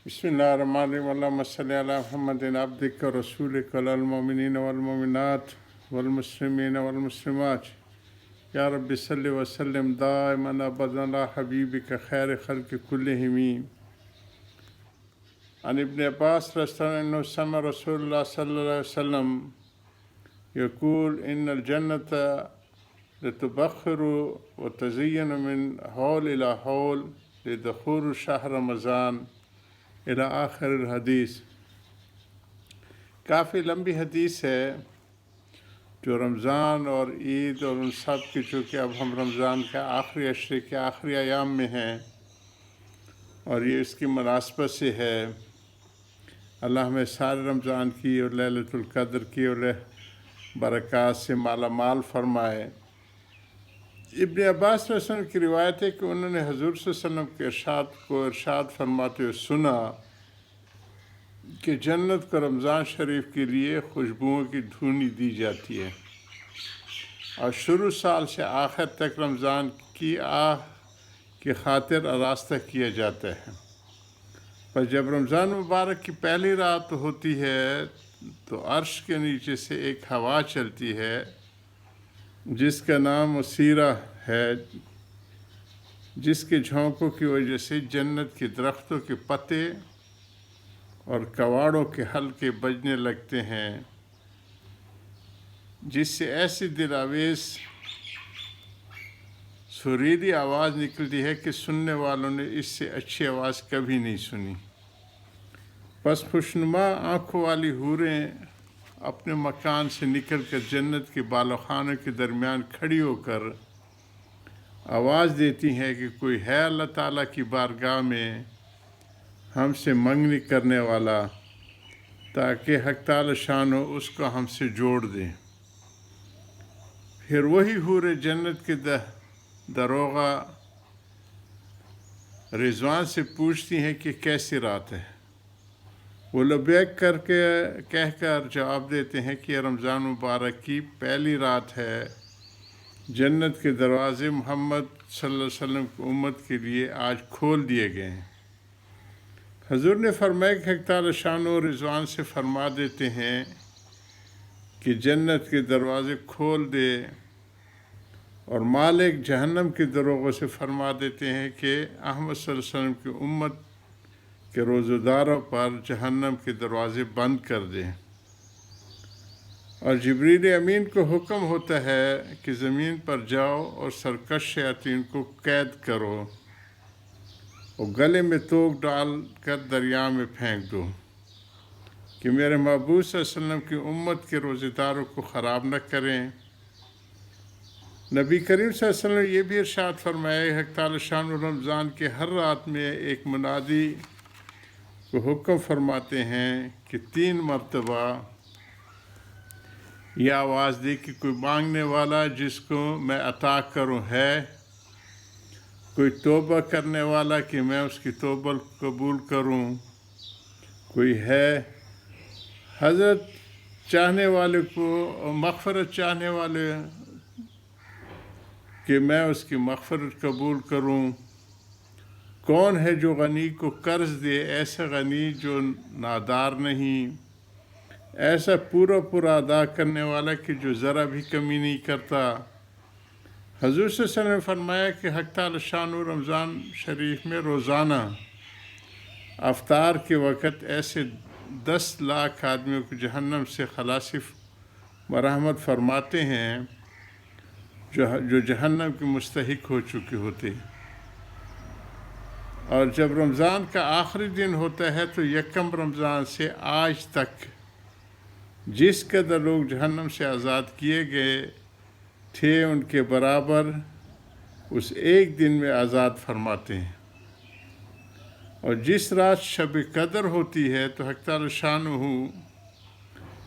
बिस्मिल्लाहिर्रहमानिर्रहीम अल्लाहुम्मा सल्लि अला मुहम्मदिन अब्दिका रसूलिका अल मोमिनीन वल मोमिनात वल मुस्लिमीन वल मुस्लिमात या रब्बि सल्लि व सल्लिम दाइमन अबदन अला हबीबिका खैर खल्क़ि कुल्लिहिम अन इब्न अब्बास रज़ियल्लाहु अन्हु समा रसूलुल्लाह सल्लल्लाहु अलैहि वसल्लम यक़ूल इन्नल जन्नत लतुबख्खिरु व तज़य्यनु मिन हौल इला हौल लिदख़ूल शहर रमज़ान इला आखिर हदीस। काफ़ी लंबी हदीस है जो रमज़ान और ईद और उन सब की, चूँकि अब हम रमज़ान के आखिरी अशरे के आखिरी अयाम में हैं और ये इसकी मुनासबत से है। अल्लाह हमें सारे रमज़ान की और लैलतुल क़द्र की और बरक़ात से माला माल फरमाए। इब्न अब्बास रज़ियल्लाहु अन्हु की रिवायत है कि उन्होंने हुज़ूर सल्लल्लाहु अलैहि वसल्लम के इरशाद फरमाते हुए सुना कि जन्नत को रमज़ान शरीफ के लिए खुशबुओं की धुनी दी जाती है और शुरू साल से आखिर तक रमज़ान की आह की खातिर आरास्ता किया जाता है। पर जब रमज़ान मुबारक की पहली रात होती है तो अर्श के नीचे से एक हवा चलती है जिसका नाम सीरा है, जिसके झोंकों की वजह से जन्नत के दरख्तों के पत्ते और कवाड़ों के हल्के बजने लगते हैं, जिससे ऐसी दिलावेश सुरीली आवाज़ निकलती है कि सुनने वालों ने इससे अच्छी आवाज़ कभी नहीं सुनी। बस खुशनुमा आँखों वाली हूरें अपने मकान से निकलकर जन्नत के बालोखानों के दरमियान खड़ी होकर आवाज़ देती हैं कि कोई है अल्लाह ताला की बारगाह में हमसे मंगनी करने वाला, ताकि हक़ ताला शानो उसको हमसे जोड़ दें। फिर वही हूरे जन्नत के दरोगा रिजवान से पूछती हैं कि कैसी रात है। वो लबैक करके कहकर जवाब देते हैं कि रमज़ान मुबारक की पहली रात है। जन्नत के दरवाज़े मोहम्मद सल्लल्लाहु अलैहि वसल्लम की उम्मत के लिए आज खोल दिए गए हैं। हजूर ने फरमाया कि हक़ ताला शान और रिज़वान से फरमा देते हैं कि जन्नत के दरवाज़े खोल दे, और मालिक जहन्नम के दरोगों से फरमा देते हैं कि अहमद सल्लल्लाहु अलैहि वसल्लम की उम्मत के रोज़ेदारों पर जहन्नम के दरवाज़े बंद कर दें। और जिब्रील अमीन को हुक्म होता है कि ज़मीन पर जाओ और सरकश शयातीन को कैद करो और गले में तोक डाल कर दरिया में फेंक दो कि मेरे महबूब सल्लल्लाहु अलैहि वसल्लम की उम्मत के रोज़ेदारों को ख़राब न करें। नबी करीम सल्लल्लाहु अलैहि वसल्लम ये भी इरशाद फरमाया, हक़ ताला शान रमज़ान के हर रात में एक मुनादी को हुक्म फरमाते हैं कि 3 मरतबा यह आवाज़ दे कि कोई मांगने वाला जिसको मैं अता करूं है, कोई तौबा करने वाला कि मैं उसकी तौबा कबूल करूं, कोई है हज़रत चाहने वाले को मग़फ़िरत चाहने वाले कि मैं उसकी मग़फ़िरत कबूल करूं, कौन है जो गनी को कर्ज़ दे, ऐसा गनी जो नादार नहीं, ऐसा पूरा पूरा अदा करने वाला कि जो ज़रा भी कमी नहीं करता। हज़ूर सल्लल्लाहु अलैहि वसल्लम ने फरमाया कि हक़ ताला शानो रमज़ान शरीफ में रोज़ाना अफ्तार के वक़्त ऐसे 10 लाख आदमियों को जहन्नम से खलासी मरहमत फरमाते हैं जो जहन्नम के मुस्तहिक हो चुके होते। और जब रमज़ान का आखिरी दिन होता है तो यकम रमज़ान से आज तक जिस कदर लोग जहन्नम से आज़ाद किए गए थे उनके बराबर उस एक दिन में आज़ाद फरमाते हैं। और जिस रात शब कदर होती है तो हक़ ताला शानहू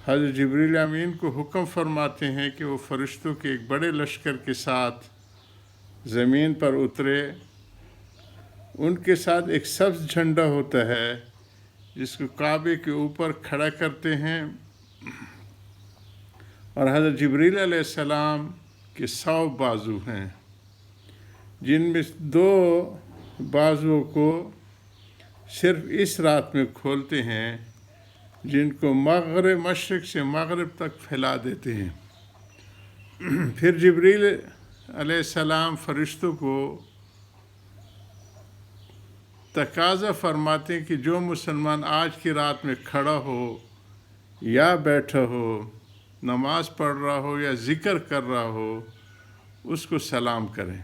हज़रत जिब्रील अमीन को हुक्म फरमाते हैं कि वो फ़रिश्तों के एक बड़े लश्कर के साथ ज़मीन पर उतरे। उनके साथ एक सब्ज़ झंडा होता है जिसको काबे के ऊपर खड़ा करते हैं, और हज़रत जिब्रील अलैहिस्सलाम के 100 बाजू हैं, जिनमें 2 बाजुओं को صرف اس رات میں کھولتے ہیں جن کو مشرق سے مغرب تک پھیلا دیتے ہیں۔ پھر جبریل علیہ السلام فرشتوں کو تقاضا فرماتے ہیں کہ جو مسلمان آج کی رات میں کھڑا ہو یا بیٹھا ہو، نماز پڑھ رہا ہو یا ذکر کر رہا ہو، اس کو سلام کریں،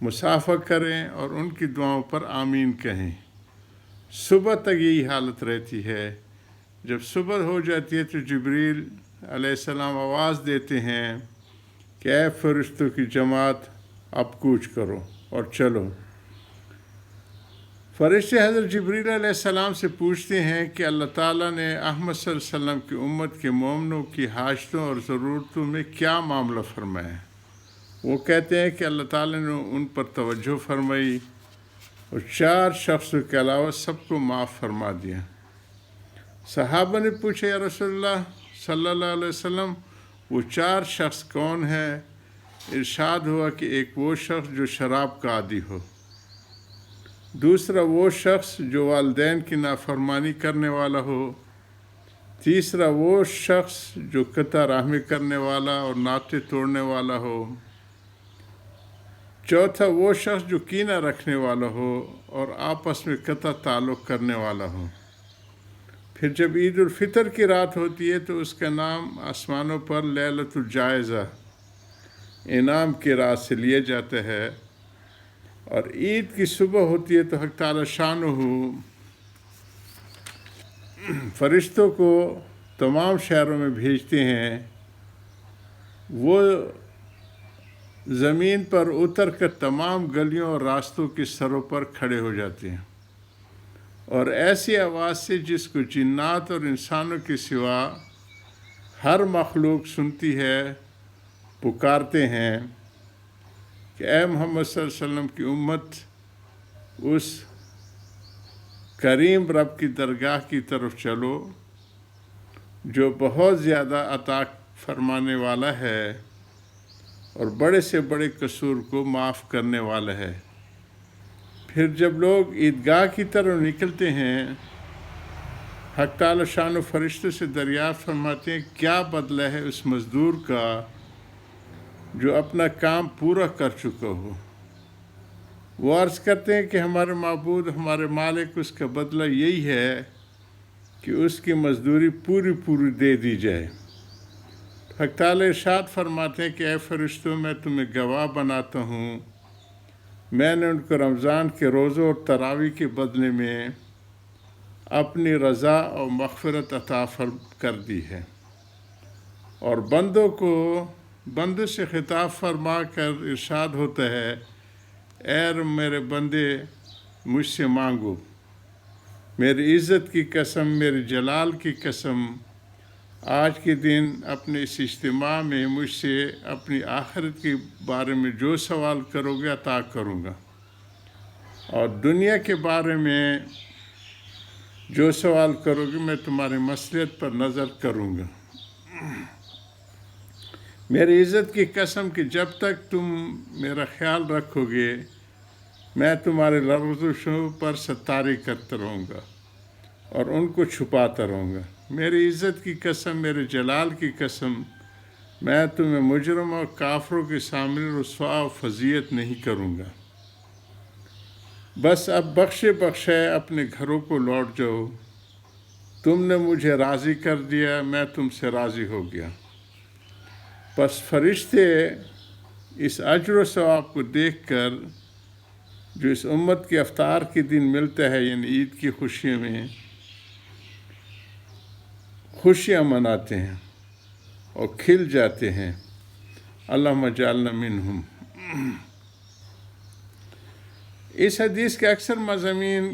مصافحہ کریں اور ان کی دعاؤں پر آمین کہیں۔ صبح تک یہی حالت رہتی ہے۔ جب صبح ہو جاتی ہے تو جبریل علیہ السلام آواز دیتے ہیں کہ اے فرشتوں کی جماعت، اب کوچ کرو اور چلو۔ فرشتے حضرت جبریل علیہ السلام سے پوچھتے ہیں کہ اللہ تعالیٰ نے احمد صلی اللہ علیہ وسلم کی امت کے مومنوں کی حاجتوں اور ضرورتوں میں کیا معاملہ فرمایا ہے؟ وہ کہتے ہیں کہ اللہ تعالیٰ نے ان پر توجہ فرمائی اور 4 شخصوں کے علاوہ سب کو معاف فرما دیا۔ صحابہ نے پوچھا یا رسول اللہ صلی اللہ علیہ وسلم وہ 4 شخص کون ہیں؟ ارشاد ہوا کہ ایک وہ شخص جو شراب کا عادی ہو، دوسرا وہ شخص جو والدین کی نافرمانی کرنے والا ہو، تیسرا وہ شخص جو قطع رحمی کرنے والا اور ناطے توڑنے والا ہو، چوتھا وہ شخص جو کینہ رکھنے والا ہو اور آپس میں قطع تعلق کرنے والا ہو۔ پھر جب عید الفطر کی رات ہوتی ہے تو اس کا نام آسمانوں پر لیلۃ الجائزہ، انعام کی رات سے لیا جاتا ہے، اور عید کی صبح ہوتی ہے تو حق تعالی شانہ فرشتوں کو تمام شہروں میں بھیجتے ہیں۔ وہ زمین پر اتر کر تمام گلیوں اور راستوں کے سروں پر کھڑے ہو جاتے ہیں اور ایسی آواز سے جس کو جنات اور انسانوں کے سوا ہر مخلوق سنتی ہے، پکارتے ہیں کہ اے محمد صلی اللہ علیہ وسلم کی امت، اس کریم رب کی درگاہ کی طرف چلو جو بہت زیادہ عطا فرمانے والا ہے اور بڑے سے بڑے قصور کو معاف کرنے والا ہے۔ پھر جب لوگ عیدگاہ کی طرف نکلتے ہیں، حق تعالی شان و فرشتوں سے دریافت فرماتے ہیں کیا بدلہ ہے اس مزدور کا جو اپنا کام پورا کر چکا ہو؟ وہ عرض کرتے ہیں کہ ہمارے معبود، ہمارے مالک، اس کا بدلہ یہی ہے کہ اس کی مزدوری پوری دے دی جائے۔ حق تعالی ارشاد فرماتے ہیں کہ اے فرشتوں، میں تمہیں گواہ بناتا ہوں، میں نے ان کو رمضان کے روزوں اور تراویح کے بدلے میں اپنی رضا اور مغفرت عطا کر دی ہے۔ اور بندوں سے خطاب فرما کر ارشاد ہوتا ہے اے میرے بندے، مجھ سے مانگو، میری عزت کی قسم، میرے جلال کی قسم، آج کے دن اپنے اس اجتماع میں مجھ سے اپنی آخرت کے بارے میں جو سوال کرو گے عطا کروں گا، اور دنیا کے بارے میں جو سوال کرو گے میں تمہاری مصلحت پر نظر کروں گا۔ میری عزت کی قسم کہ جب تک تم میرا خیال رکھو گے میں تمہارے لفظوں پر ستاری کرتا رہوں گا اور ان کو چھپاتا رہوں گا۔ میری عزت کی قسم، میرے جلال کی قسم، میں تمہیں مجرم اور کافروں کے سامنے رسوا و فضیحت نہیں کروں گا۔ بس اب بخشے اپنے گھروں کو لوٹ جاؤ، تم نے مجھے راضی کر دیا، میں تم سے راضی ہو گیا۔ پس فرشتے اس اجر و ثواب کو دیکھ کر جو اس امت کے افطار کے دن ملتا ہے، یعنی عید کی خوشیوں میں خوشیاں مناتے ہیں اور کھل جاتے ہیں۔ اللہم اجعلنا منہم۔ اس حدیث کے اکثر مضامین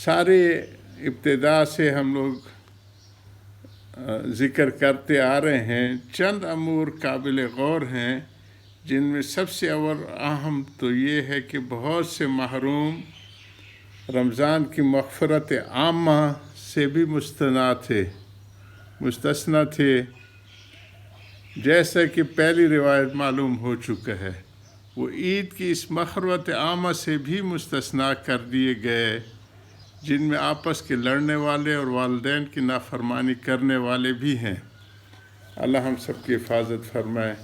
سارے ابتدا سے ہم لوگ ذکر کرتے آ رہے ہیں۔ چند امور قابل غور ہیں، جن میں سب سے اول اہم تو یہ ہے کہ بہت سے محروم رمضان کی مغفرت عامہ سے بھی مستثنی تھے، جیسا کہ پہلی روایت معلوم ہو چکا ہے۔ وہ عید کی اس مخروط عامہ سے بھی مستثنا کر دیے گئے جن میں آپس کے لڑنے والے اور والدین کی نافرمانی کرنے والے بھی ہیں۔ اللہ ہم سب کی حفاظت فرمائے۔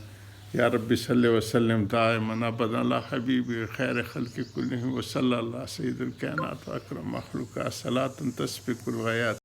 یا رب صلی وسلم دائما ابدا علی حبیبی خیر خلق کلہم وصلی اللہ سید الکائنات و اکرم مخلوقات صلاۃ تسبق الغیات۔